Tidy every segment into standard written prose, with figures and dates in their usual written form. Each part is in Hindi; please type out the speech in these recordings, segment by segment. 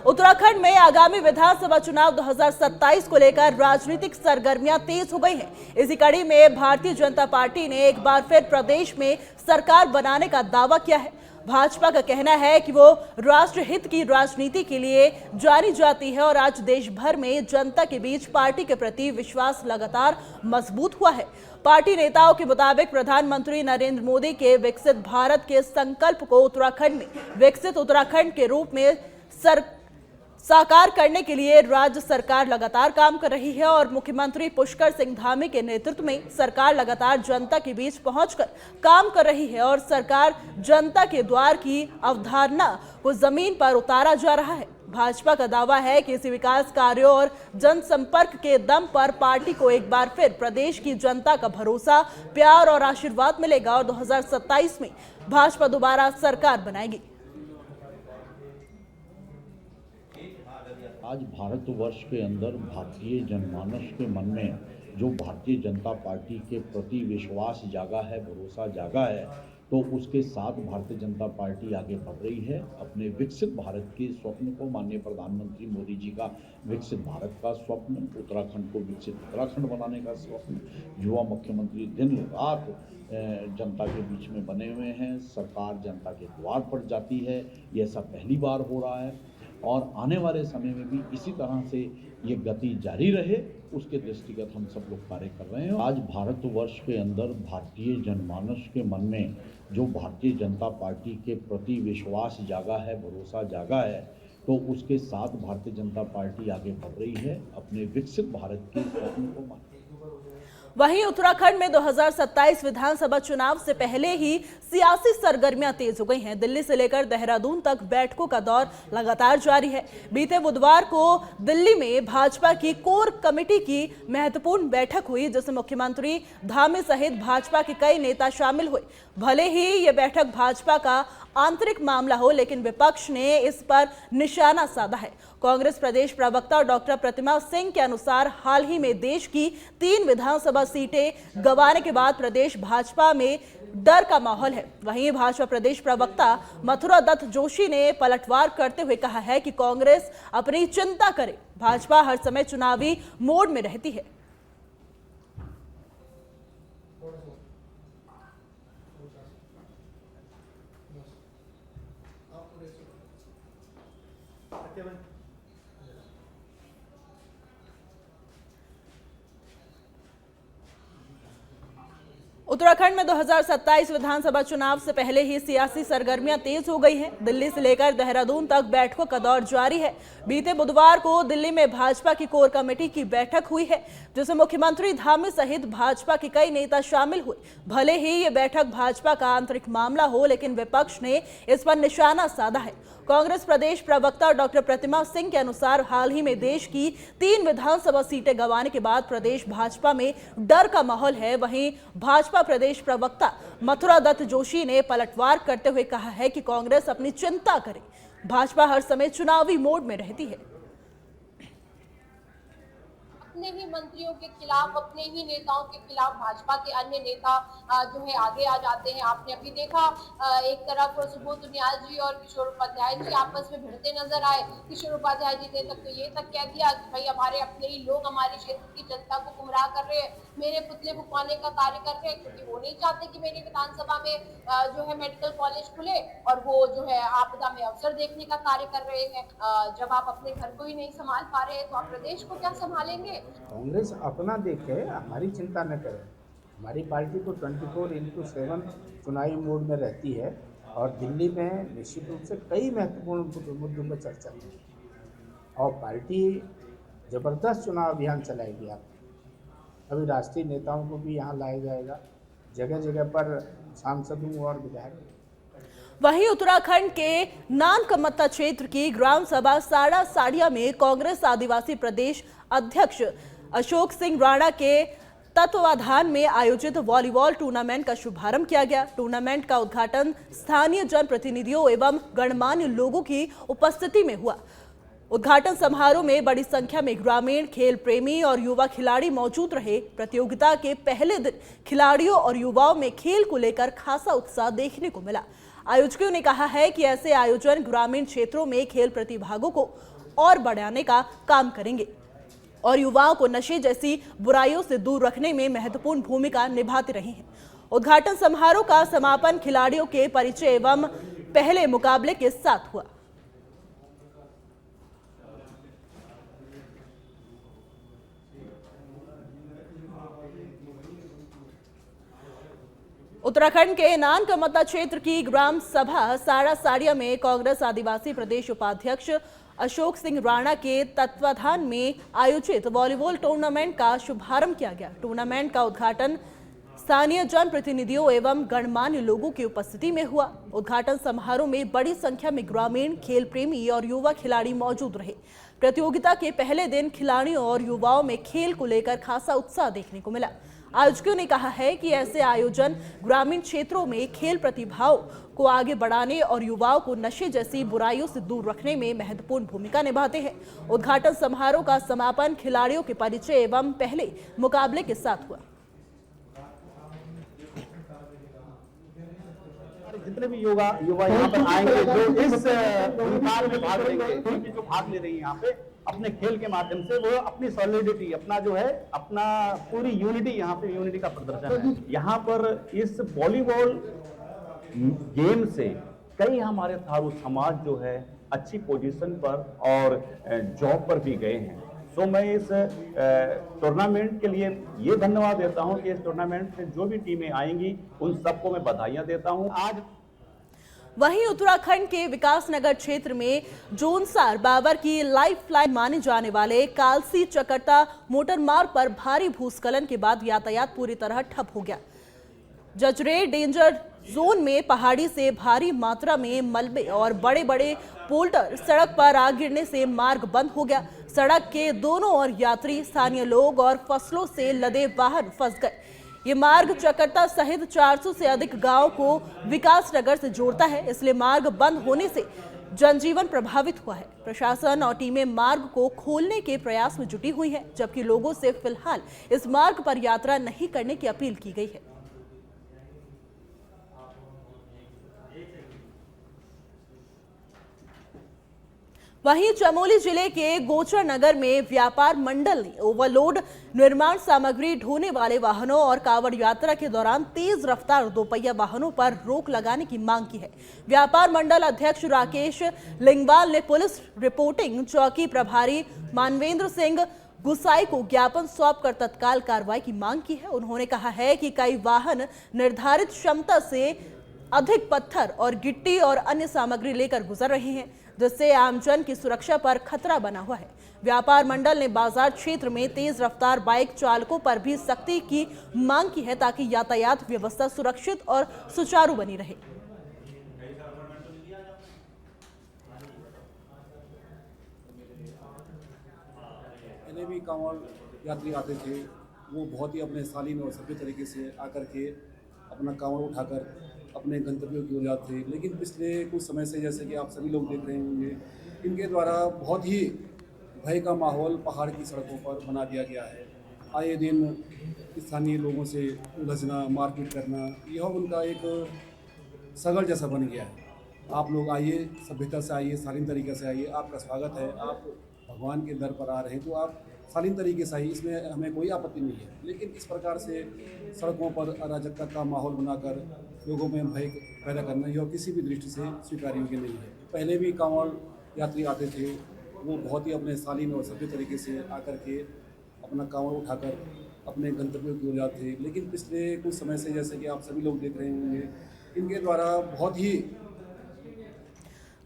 उत्तराखंड में आगामी विधानसभा चुनाव 2027 को लेकर राजनीतिक सरगर्मियां तेज हो गई हैं। इसी कड़ी में भारतीय जनता पार्टी ने एक बार फिर प्रदेश में सरकार बनाने का दावा किया है। भाजपा का कहना है कि वो राष्ट्रहित की राजनीति के लिए जानी जाती है और आज देश भर में जनता के बीच पार्टी के प्रति विश्वास लगातार मजबूत हुआ है। पार्टी नेताओं के मुताबिक प्रधानमंत्री नरेंद्र मोदी के विकसित भारत के संकल्प को उत्तराखंड में विकसित उत्तराखंड के रूप में साकार करने के लिए राज्य सरकार लगातार काम कर रही है और मुख्यमंत्री पुष्कर सिंह धामी के नेतृत्व में सरकार लगातार जनता के बीच पहुंचकर काम कर रही है और सरकार जनता के द्वार की अवधारणा को जमीन पर उतारा जा रहा है। भाजपा का दावा है कि इसी विकास कार्यों और जनसंपर्क के दम पर पार्टी को एक बार फिर प्रदेश की जनता का भरोसा, प्यार और आशीर्वाद मिलेगा और 2027 में भाजपा दोबारा सरकार बनाएगी। आज भारतवर्ष के अंदर भारतीय जनमानस के मन में जो भारतीय जनता पार्टी के प्रति विश्वास जागा है, भरोसा जागा है, तो उसके साथ भारतीय जनता पार्टी आगे बढ़ रही है। अपने विकसित भारत के स्वप्न को, माननीय प्रधानमंत्री मोदी जी का विकसित भारत का स्वप्न, उत्तराखंड को विकसित उत्तराखंड बनाने का स्वप्न, युवा मुख्यमंत्री दिन रात जनता के बीच में बने हुए हैं। सरकार जनता के द्वार पर जाती है, ये ऐसा पहली बार हो रहा है और आने वाले समय में भी इसी तरह से ये गति जारी रहे, उसके दृष्टिगत हम सब लोग कार्य कर रहे हैं। आज भारतवर्ष के अंदर भारतीय जनमानस के मन में जो भारतीय जनता पार्टी के प्रति विश्वास जागा है, भरोसा जागा है, तो उसके साथ भारतीय जनता पार्टी आगे बढ़ रही है। अपने विकसित भारत के स्वप्न को मान वहीं उत्तराखंड में 2027 विधानसभा चुनाव से पहले ही सियासी सरगर्मियां तेज हो गई हैं। दिल्ली से लेकर देहरादून तक बैठकों का दौर लगातार जारी है। बीते बुधवार को दिल्ली में भाजपा की कोर कमेटी की महत्वपूर्ण बैठक हुई, जिसमें मुख्यमंत्री धामी सहित भाजपा के कई नेता शामिल हुए। भले ही ये बैठक भाजपा का आंतरिक मामला हो, लेकिन विपक्ष ने इस पर निशाना साधा है। कांग्रेस प्रदेश प्रवक्ता डॉक्टर प्रतिमा सिंह के अनुसार हाल ही में देश की 3 विधानसभा सीटें गंवाने के बाद प्रदेश भाजपा में डर का माहौल है। वहीं भाजपा प्रदेश प्रवक्ता मथुरा दत्त जोशी ने पलटवार करते हुए कहा है कि कांग्रेस अपनी चिंता करे, भाजपा हर समय चुनावी मोड में रहती है। उत्तराखंड में 2027 विधानसभा चुनाव से पहले ही सियासी सरगर्मियां तेज हो गई हैं। दिल्ली से लेकर देहरादून तक बैठकों का दौर जारी है। बीते बुधवार को दिल्ली में भाजपा की कोर कमेटी की बैठक हुई है, जिसमें मुख्यमंत्री धामी सहित भाजपा के कई नेता शामिल हुए। भले ही ये बैठक भाजपा का आंतरिक मामला हो, लेकिन विपक्ष ने इस पर निशाना साधा है। कांग्रेस प्रदेश प्रवक्ता डॉक्टर प्रतिमा सिंह के अनुसार हाल ही में देश की 3 विधानसभा सीटें गंवाने के बाद प्रदेश भाजपा में डर का माहौल है। वहीं भाजपा प्रदेश प्रवक्ता मथुरा दत्त जोशी ने पलटवार करते हुए कहा है कि कांग्रेस अपनी चिंता करे, भाजपा हर समय चुनावी मोड में रहती है। अपने ही मंत्रियों के खिलाफ, अपने ही नेताओं के खिलाफ भाजपा के अन्य नेता जो है आगे आ जाते हैं। आपने अभी देखा एक तरफ सुबोध उनियाल जी और किशोर उपाध्याय जी आपस में भिड़ते नजर आए। किशोर उपाध्याय जी ने तो ये तक कह दिया कि भाई हमारे अपने ही लोग हमारे क्षेत्र की जनता को गुमराह कर रहे हैं, मेरे पुतले फुकवाने का कार्य कर रहे हैं, क्योंकि वो नहीं चाहते कि मेरी विधानसभा में जो है मेडिकल कॉलेज खुले और वो जो है आपदा में अवसर देखने का कार्य कर रहे हैं। जब आप अपने घर को ही नहीं संभाल पा रहे हैं तो आप प्रदेश को क्या संभालेंगे? कांग्रेस अपना देखे, हमारी चिंता न करे। हमारी पार्टी तो 24/7 चुनावी मोड में रहती है और दिल्ली में निश्चित रूप से कई महत्वपूर्ण मुद्दों पर चर्चा की और पार्टी जबरदस्त चुनाव अभियान चलाएगी। आप अभी राष्ट्रीय नेताओं को भी यहाँ लाया जाएगा, जगह जगह पर सांसदों और विधायकों। वहीं उत्तराखंड के नानकमत्ता क्षेत्र की ग्राम सभा साड़ा साड़िया में कांग्रेस आदिवासी प्रदेश अध्यक्ष अशोक सिंह राणा के तत्वाधान में आयोजित वॉलीबॉल टूर्नामेंट का शुभारंभ किया गया। टूर्नामेंट का उद्घाटन स्थानीय जनप्रतिनिधियों एवं गणमान्य लोगों की उपस्थिति में हुआ। उद्घाटन समारोह में बड़ी संख्या में ग्रामीण, खेल प्रेमी और युवा खिलाड़ी मौजूद रहे। प्रतियोगिता के पहले दिन खिलाड़ियों और युवाओं में खेल को लेकर खासा उत्साह देखने को मिला। आयोजकों ने कहा है कि ऐसे आयोजन ग्रामीण क्षेत्रों में खेल प्रतिभागों को और बढ़ाने का काम करेंगे और युवाओं को नशे जैसी बुराइयों से दूर रखने में महत्वपूर्ण भूमिका निभाते रहे हैं। उद्घाटन समारोह का समापन खिलाड़ियों के परिचय एवं पहले मुकाबले के साथ हुआ। उत्तराखंड के नानकमता क्षेत्र की ग्राम सभा साड़ा साड़िया में कांग्रेस आदिवासी प्रदेश उपाध्यक्ष अशोक सिंह राणा के तत्वाधान में आयोजित वॉलीबॉल टूर्नामेंट का शुभारंभ किया गया। टूर्नामेंट का उद्घाटन स्थानीय जनप्रतिनिधियों एवं गणमान्य लोगों की उपस्थिति में हुआ। उद्घाटन समारोह में बड़ी संख्या में ग्रामीण, खेल प्रेमी और युवा खिलाड़ी मौजूद रहे। प्रतियोगिता के पहले दिन खिलाड़ियों और युवाओं में खेल को लेकर खासा उत्साह देखने को मिला। आयोजकों ने कहा है कि ऐसे आयोजन ग्रामीण क्षेत्रों में खेल प्रतिभाओं को आगे बढ़ाने और युवाओं को नशे जैसी बुराइयों से दूर रखने में महत्वपूर्ण भूमिका निभाते हैं। उद्घाटन समारोह का समापन खिलाड़ियों के परिचय एवं पहले मुकाबले के साथ हुआ। जितने भी युवा यहाँ पर आएंगे जो इस मुकाबले में भाग लेंगे, जो भाग ले रही है यहाँ पे अपने खेल के माध्यम से, वो अपनी सॉलिडिटी, अपना जो है अपना पूरी यूनिटी, यहाँ पे यूनिटी का प्रदर्शन है। यहाँ पर इस वॉलीबॉल गेम से कई हमारे थारू समाज जो है अच्छी पोजीशन पर और जॉब पर भी गए हैं। तो मैं इस टूर्नामेंट के लिए ये धन्यवाद देता हूं कि इस टूर्नामेंट से जो भी टीमें आएंगी उन सबको मैं बधाइयां देता हूं। आज वहीं उत्तराखंड के विकासनगर क्षेत्र में जोनसार बाबर की लाइफलाइन माने जाने वाले कालसी चकरता मोटर मार्ग पर भारी भूस्खलन के बाद यातायात पूरी तरह ठप हो गया। जजरे डेंजर जोन में पहाड़ी से भारी मात्रा में मलबे और बड़े बड़े पोल्टर सड़क पर आ गिरने से मार्ग बंद हो गया। सड़क के दोनों ओर यात्री, स्थानीय लोग और फसलों से लदे वाहन फंस गए। ये मार्ग चकरता सहित 400 से अधिक गांव को विकासनगर से जोड़ता है, इसलिए मार्ग बंद होने से जनजीवन प्रभावित हुआ है। प्रशासन और टीमें मार्ग को खोलने के प्रयास में जुटी हुई हैं, जबकि लोगों से फिलहाल इस मार्ग पर यात्रा नहीं करने की अपील की गई है। वहीं चमोली जिले के गोचर नगर में व्यापार मंडल ने ओवरलोड निर्माण सामग्री ढोने वाले वाहनों और कांवड़ यात्रा के दौरान तेज रफ्तार दोपहिया वाहनों पर रोक लगाने की मांग की है। व्यापार मंडल अध्यक्ष राकेश लिंगवाल ने पुलिस रिपोर्टिंग चौकी प्रभारी मानवेंद्र सिंह गुसाई को ज्ञापन सौंपकर तत्काल कार्रवाई की मांग की है। उन्होंने कहा है कि कई वाहन निर्धारित क्षमता से अधिक पत्थर और गिट्टी और अन्य सामग्री लेकर गुजर रहे हैं, जिससे आमजन की सुरक्षा पर खतरा बना हुआ है। व्यापार मंडल ने बाजार क्षेत्र में तेज रफ्तार बाइक चालकों पर भी सख्ती की मांग की है, ताकि यातायात व्यवस्था सुरक्षित और सुचारू बनी रहे। जितने भी कांवड़ यात्री आते थे वो बहुत ही अपने शालीन और सभ्य तरीके से आकर के अपना कांवड़ उठाकर अपने गंतव्यों की ओर जाते थे। लेकिन पिछले कुछ समय से, जैसे कि आप सभी लोग देख रहे होंगे, इनके द्वारा बहुत ही भय का माहौल पहाड़ की सड़कों पर बना दिया गया है। आए दिन स्थानीय लोगों से उलझना, मारपीट करना, यह उनका एक सगल जैसा बन गया है। आप लोग आइए, सभ्यता से आइए, शालीन तरीके से आइए, आपका स्वागत है। आप भगवान के दर पर आ रहे हैं तो आप शालीन तरीके से आइए, इसमें हमें कोई आपत्ति नहीं है। लेकिन इस प्रकार से सड़कों पर अराजकता का माहौल बनाकर लोगों में भय पैदा करना यह किसी भी दृष्टि से स्वीकार्य योग्य नहीं है। पहले भी कांवड़ यात्री आते थे वो बहुत ही अपने शालीन और सभ्य तरीके से आकर के अपना कांवड़ उठाकर अपने गंतव्यों की ओर जाते थे। लेकिन पिछले कुछ समय से, जैसे कि आप सभी लोग देख रहे होंगे, इनके द्वारा बहुत ही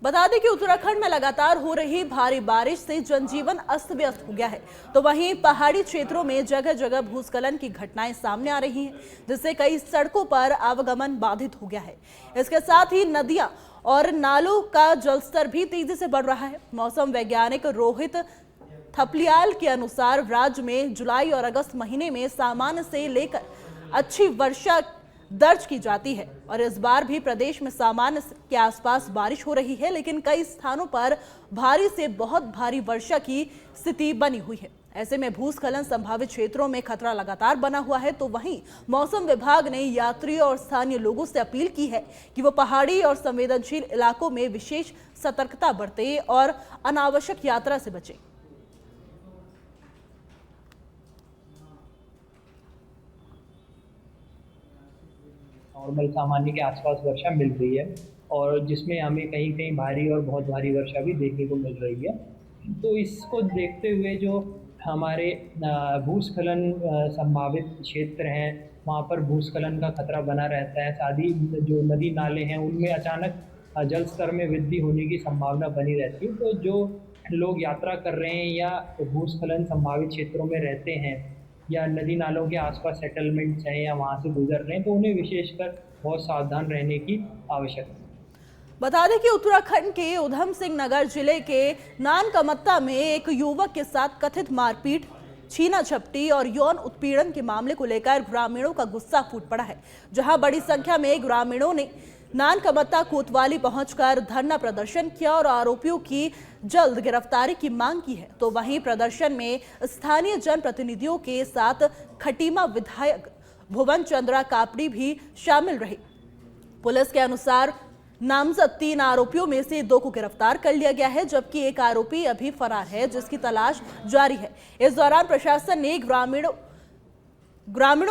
बता दें कि उत्तराखंड में लगातार हो रही भारी बारिश से जनजीवन अस्त व्यस्त हो गया है, तो वहीं पहाड़ी क्षेत्रों में जगह जगह भूस्खलन की घटनाएं सामने आ रही हैं, जिससे कई सड़कों पर आवागमन बाधित हो गया है। इसके साथ ही नदियां और नालों का जलस्तर भी तेजी से बढ़ रहा है। मौसम वैज्ञानिक रोहित थपलियाल के अनुसार राज्य में जुलाई और अगस्त महीने में सामान्य से लेकर अच्छी वर्षा दर्ज की जाती है और इस बार भी प्रदेश में सामान्य के आसपास बारिश हो रही है, लेकिन कई स्थानों पर भारी से बहुत भारी वर्षा की स्थिति बनी हुई है। ऐसे में भूस्खलन संभावित क्षेत्रों में खतरा लगातार बना हुआ है। तो वहीं मौसम विभाग ने यात्रियों और स्थानीय लोगों से अपील की है कि वो पहाड़ी और संवेदनशील इलाकों में विशेष सतर्कता बरतें और अनावश्यक यात्रा से बचें। नॉर्मल सामान्य के आसपास वर्षा मिल रही है और जिसमें हमें कहीं कहीं भारी और बहुत भारी वर्षा भी देखने को मिल रही है। तो इसको देखते हुए जो हमारे भूस्खलन संभावित क्षेत्र हैं वहाँ पर भूस्खलन का खतरा बना रहता है। साथ ही जो नदी नाले हैं उनमें अचानक जल स्तर में वृद्धि होने की संभावना बनी रहती है। तो जो लोग यात्रा कर रहे हैं या भूस्खलन संभावित क्षेत्रों में रहते हैं या नदी नालों के आसपास सेटलमेंट्स हैं या वहाँ से गुजर रहे हैं तो उन्हें विशेषकर बहुत सावधान रहने की आवश्यकता है। बता दें कि उत्तराखंड के उधम सिंह नगर जिले के नानकमत्ता में एक युवक के साथ कथित मारपीट, छीना झपटी और यौन उत्पीड़न के मामले को लेकर ग्रामीणों का गुस्सा फूट पड़ा है। जहां बड़ी संख्या में ग्रामीणों ने नानकमत्ता कोतवाली पहुंचकर धरना प्रदर्शन किया और आरोपियों की जल्द गिरफ्तारी की मांग की है। तो वहीं प्रदर्शन में स्थानीय जनप्रतिनिधियों के साथ खटीमा विधायक भुवन चंद्रा कापड़ी भी शामिल रहे। पुलिस के अनुसार नामजद 3 आरोपियों में से 2 को गिरफ्तार कर लिया गया है, जबकि एक आरोपी अभी फरार है जिसकी तलाश जारी है। इस दौरान प्रशासन ने ग्रामीणों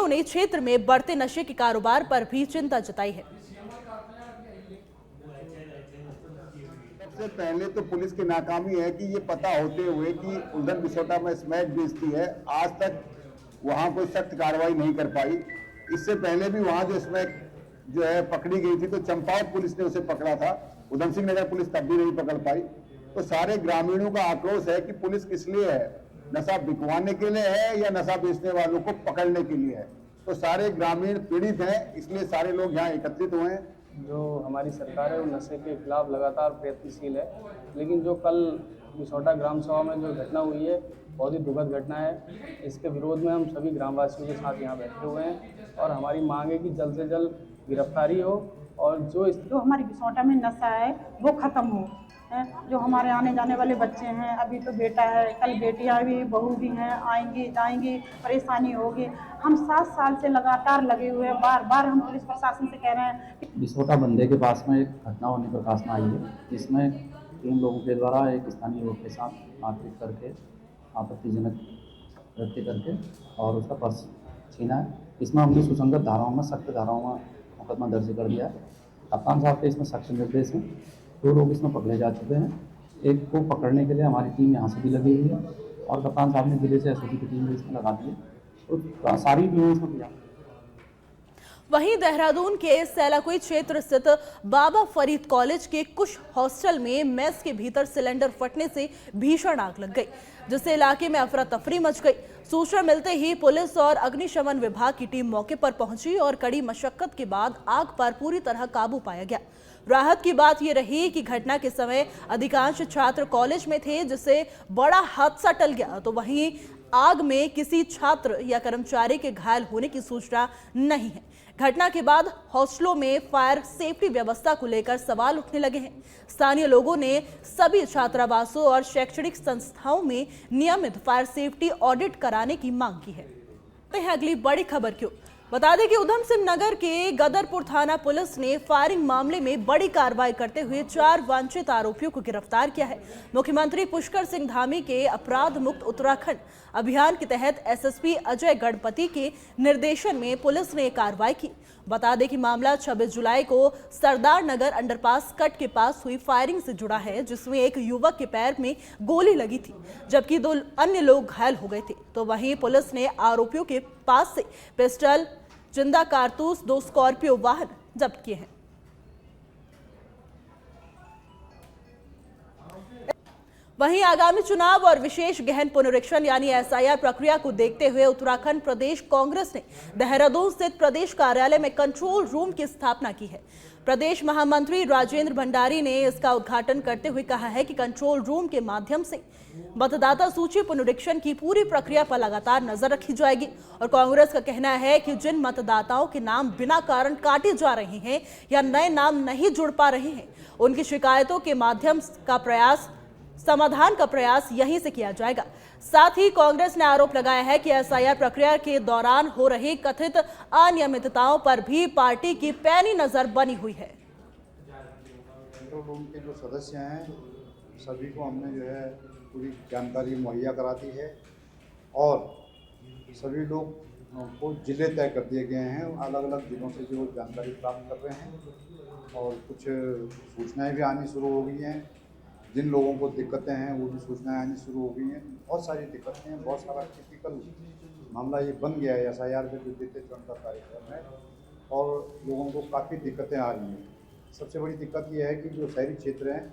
ने क्षेत्र में बढ़ते नशे के कारोबार पर भी चिंता जताई है। सबसे पहले तो पुलिस की नाकामी है कि ये पता होते हुए कि उधर बिसोटा में स्मैक बेचती है, आज तक वहाँ कोई सख्त कार्रवाई नहीं कर पाई। इससे पहले भी वहाँ जो स्मैक जो है पकड़ी गई थी तो चंपावत पुलिस ने उसे पकड़ा था, उधम सिंह नगर पुलिस तब भी नहीं पकड़ पाई। तो सारे ग्रामीणों का आक्रोश है कि पुलिस किस लिए है, नशा बिकवाने के लिए है या नशा बेचने वालों को पकड़ने के लिए है। तो सारे ग्रामीण पीड़ित हैं, इसलिए सारे लोग यहाँ एकत्रित हुए हैं। जो हमारी सरकार है वो नशे के खिलाफ लगातार प्रयत्नशील है, लेकिन जो कल बिसोटा ग्राम सभा में जो घटना हुई है बहुत ही दुखद घटना है। इसके विरोध में हम सभी ग्रामवासियों के साथ यहाँ बैठे हुए हैं और हमारी मांग है कि जल्द से जल्द गिरफ्तारी हो और जो हमारी बिसोटा में नशा है वो ख़त्म हो। जो हमारे आने जाने वाले बच्चे हैं, अभी तो बेटा है, कल बेटियां भी, बहू भी हैं, आएंगी जाएंगी, परेशानी होगी। हम 7 साल से लगातार लगे हुए हैं, बार बार हम पुलिस प्रशासन से कह रहे हैं कि बिसोटा बंदे के पास में एक घटना होने प्रकाश में आई है, जिसमें 3 लोगों के द्वारा एक स्थानीय लोग के साथ मारपीट करके आपत्तिजनक कृत्य करके और उसका पर्स छीना है। इसमें हमने सुसंगत धाराओं में, सख्त धाराओं में मुकदमा दर्ज कर दिया है। कप्तान साहब के इसमें सख्त निर्देश हैं। 2 लोग इसमें पकड़े जा चुके हैं। एक को पकड़ने के लिए हमारी टीम यहाँ से भी लगी हुई है और कप्तान साहब ने जिले से एसओटी की टीम भी इसमें लगा दी है। तो सारी टीम इसमें किया। वहीं देहरादून के सैलाकुई क्षेत्र स्थित बाबा फरीद कॉलेज के कुछ हॉस्टल में मेस के भीतर सिलेंडर फटने से भीषण आग लग गई, जिससे इलाके में अफरा तफरी मच गई। सूचना मिलते ही पुलिस और अग्निशमन विभाग की टीम मौके पर पहुंची और कड़ी मशक्कत के बाद आग पर पूरी तरह काबू पाया गया। राहत की बात यह रही कि घटना के समय अधिकांश छात्र कॉलेज में थे, जिससे बड़ा हादसा टल गया। तो वहीं आग में किसी छात्र या कर्मचारी के घायल होने की सूचना नहीं है। घटना के बाद हॉस्टलों में फायर सेफ्टी व्यवस्था को लेकर सवाल उठने लगे हैं। स्थानीय लोगों ने सभी छात्रावासों और शैक्षणिक संस्थाओं में नियमित फायर सेफ्टी ऑडिट कराने की मांग की है। अगली बड़ी खबर क्यों, बता दें कि उधम सिंह नगर के गदरपुर थाना पुलिस ने फायरिंग मामले में बड़ी कार्रवाई करते हुए 4 वांछित आरोपियों को गिरफ्तार किया है। मुख्यमंत्री पुष्कर सिंह धामी के अपराध मुक्त उत्तराखंड अभियान के तहत एसएसपी अजय गणपति के निर्देशन में पुलिस ने कार्रवाई की। बता दें कि मामला 26 जुलाई को सरदार नगर अंडरपास कट के पास हुई फायरिंग से जुड़ा है, जिसमें एक युवक के पैर में गोली लगी थी, जबकि 2 अन्य लोग घायल हो गए थे। तो वहीं पुलिस ने आरोपियों के पास से पिस्टल, जिंदा कारतूस, 2 स्कॉर्पियो वाहन जब्त किए हैं। वहीं आगामी चुनाव और विशेष गहन पुनरीक्षण यानी एसआईआर प्रक्रिया को देखते हुए उत्तराखंड प्रदेश कांग्रेस ने देहरादून स्थित प्रदेश कार्यालय में कंट्रोल रूम की स्थापना की है। प्रदेश महामंत्री राजेंद्र भंडारी ने इसका उद्घाटन करते हुए कहा है कि कंट्रोल रूम के माध्यम से मतदाता सूची पुनरीक्षण की पूरी प्रक्रिया पर लगातार नजर रखी जाएगी। और कांग्रेस का कहना है कि जिन मतदाताओं के नाम बिना कारण काटे जा रहे हैं या नए नाम नहीं जुड़ पा रहे हैं, उनकी शिकायतों के माध्यम का प्रयास समाधान का प्रयास यहीं से किया जाएगा। साथ ही कांग्रेस ने आरोप लगाया है कि एसआईआर प्रक्रिया के दौरान हो रही कथित अनियमितताओं पर भी पार्टी की पैनी नजर बनी हुई है। कंट्रोल रूम के जो सदस्य हैं सभी को हमने जो है पूरी जानकारी मुहैया करा दी है और सभी लोग को जिले तय कर दिए गए हैं। अलग अलग जिलों से जो जानकारी प्राप्त कर रहे हैं और कुछ सूचनाएं भी आनी शुरू हो गई हैं। जिन लोगों को दिक्कतें हैं वो भी सूचनाएं आनी शुरू हो गई हैं। बहुत सारी दिक्कतें हैं, बहुत सारा टिपिकल मामला ये बन गया है एसआईआर के जो बीते 14 तारीख में और लोगों को काफ़ी दिक्कतें आ रही हैं। सबसे बड़ी दिक्कत ये है कि जो शहरी क्षेत्र हैं,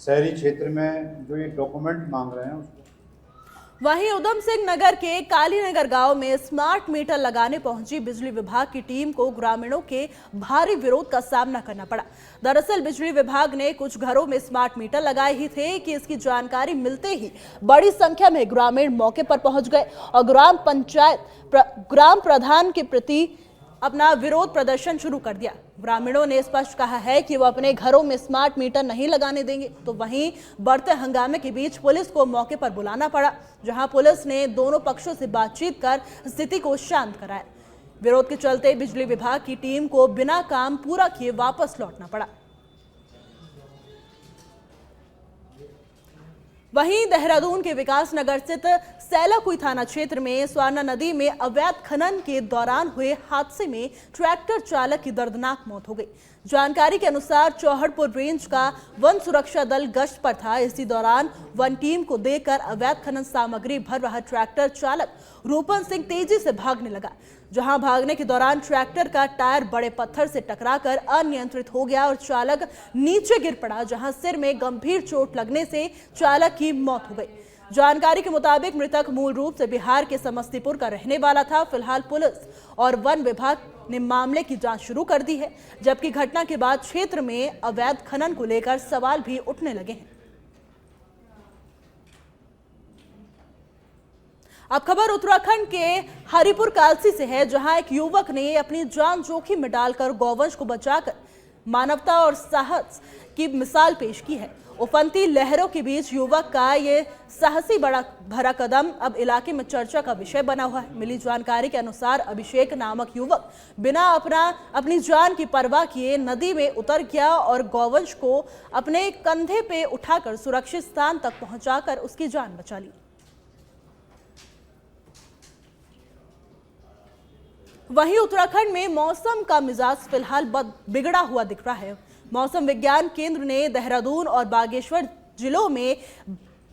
शहरी क्षेत्र में जो ये डॉक्यूमेंट मांग रहे हैं उसको। वहीं उधम सिंह नगर के कालीनगर गांव में स्मार्ट मीटर लगाने पहुंची बिजली विभाग की टीम को ग्रामीणों के भारी विरोध का सामना करना पड़ा। दरअसल बिजली विभाग ने कुछ घरों में स्मार्ट मीटर लगाए ही थे कि इसकी जानकारी मिलते ही बड़ी संख्या में ग्रामीण मौके पर पहुंच गए और ग्राम प्रधान के प्रति अपना विरोध प्रदर्शन शुरू कर दिया। ग्रामीणों ने स्पष्ट कहा है कि वो अपने घरों में स्मार्ट मीटर नहीं लगाने देंगे। तो वहीं बढ़ते हंगामे के बीच पुलिस को मौके पर बुलाना पड़ा, जहां पुलिस ने दोनों पक्षों से बातचीत कर स्थिति को शांत कराया। विरोध के चलते बिजली विभाग की टीम को बिना काम पूरा किए वापस लौटना पड़ा। वहीं देहरादून के विकास नगर स्थित सैलाकुई थाना क्षेत्र में स्वर्णा नदी में अवैध खनन के दौरान हुए हादसे में ट्रैक्टर चालक की दर्दनाक मौत हो गई। जानकारी के अनुसार चौहड़पुर रेंज का वन सुरक्षा दल गश्त पर था। इसी दौरान वन टीम को देखकर अवैध खनन सामग्री भर रहा ट्रैक्टर चालक रूपन सिंह तेजी से भागने लगा, जहां भागने के दौरान ट्रैक्टर का टायर बड़े पत्थर से टकराकर अनियंत्रित हो गया और चालक नीचे गिर पड़ा, जहां सिर में गंभीर चोट लगने से चालक की मौत हो गई। जानकारी के मुताबिक मृतक मूल रूप से बिहार के समस्तीपुर का रहने वाला था। फिलहाल पुलिस और वन विभाग ने मामले की जांच शुरू कर दी है, जबकि घटना के बाद क्षेत्र में अवैध खनन को लेकर सवाल भी उठने लगे हैं। अब खबर उत्तराखंड के हरिपुर कालसी से है, जहां एक युवक ने अपनी जान जोखिम में डालकर गौवंश को बचाकर मानवता और साहस की मिसाल पेश की है। उफनती लहरों के बीच युवक का ये साहसी बड़ा भरा कदम अब इलाके में चर्चा का विषय बना हुआ है। मिली जानकारी के अनुसार अभिषेक नामक युवक बिना अपनी जान की परवाह किए नदी में उतर गया और गौवंश को अपने कंधे पे उठाकर सुरक्षित स्थान तक पहुंचाकर उसकी जान बचा ली। वहीं उत्तराखंड में मौसम का मिजाज फिलहाल बिगड़ा हुआ दिख रहा है। मौसम विज्ञान केंद्र ने देहरादून और बागेश्वर जिलों में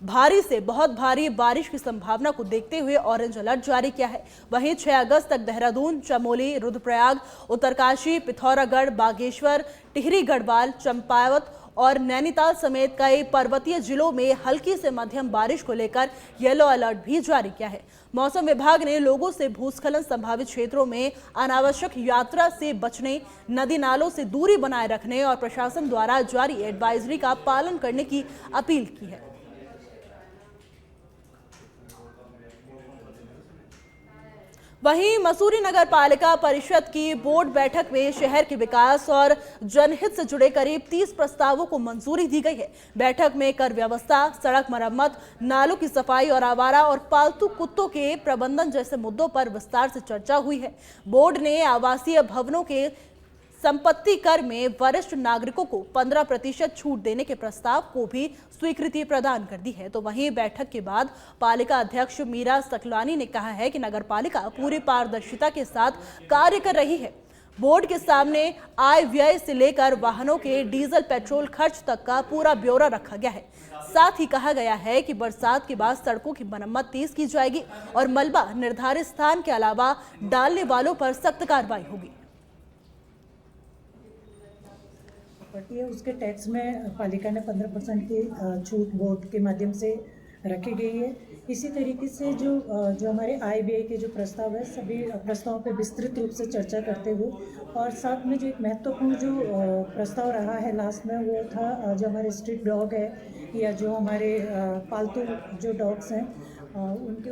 भारी से बहुत भारी बारिश की संभावना को देखते हुए ऑरेंज अलर्ट जारी किया है। वहीं 6 अगस्त तक देहरादून, चमोली, रुद्रप्रयाग, उत्तरकाशी, पिथौरागढ़, बागेश्वर, टिहरी गढ़वाल, चंपावत और नैनीताल समेत कई पर्वतीय जिलों में हल्की से मध्यम बारिश को लेकर येलो अलर्ट भी जारी किया है। मौसम विभाग ने लोगों से भूस्खलन संभावित क्षेत्रों में अनावश्यक यात्रा से बचने, नदी नालों से दूरी बनाए रखने और प्रशासन द्वारा जारी एडवाइजरी का पालन करने की अपील की है। वहीं मसूरी नगर पालिका परिषद की बोर्ड बैठक में शहर के विकास और जनहित से जुड़े करीब 30 प्रस्तावों को मंजूरी दी गई है। बैठक में कर व्यवस्था, सड़क मरम्मत, नालों की सफाई और आवारा और पालतू कुत्तों के प्रबंधन जैसे मुद्दों पर विस्तार से चर्चा हुई है। बोर्ड ने आवासीय भवनों के संपत्ति कर में वरिष्ठ नागरिकों को 15% छूट देने के प्रस्ताव को भी स्वीकृति प्रदान कर दी है। तो वहीं बैठक के बाद पालिका अध्यक्ष मीरा सकलानी ने कहा है कि नगर पालिका पूरी पारदर्शिता के साथ कार्य कर रही है। बोर्ड के सामने आय व्यय से लेकर वाहनों के डीजल पेट्रोल खर्च तक का पूरा ब्यौरा रखा गया है। साथ ही कहा गया है कि बरसात के बाद सड़कों की मरम्मत तेज की जाएगी और मलबा निर्धारित स्थान के अलावा डालने वालों पर सख्त कार्रवाई होगी। है उसके टैक्स में पालिका ने 15% की छूट बोर्ड के माध्यम से रखी गई है। इसी तरीके से जो हमारे आय व्यय के जो प्रस्ताव है, सभी प्रस्तावों पर विस्तृत रूप से चर्चा करते हुए और साथ में जो एक महत्वपूर्ण जो प्रस्ताव रहा है लास्ट में, वो था जो हमारे स्ट्रीट डॉग है या जो हमारे पालतू जो डॉग्स हैं उनके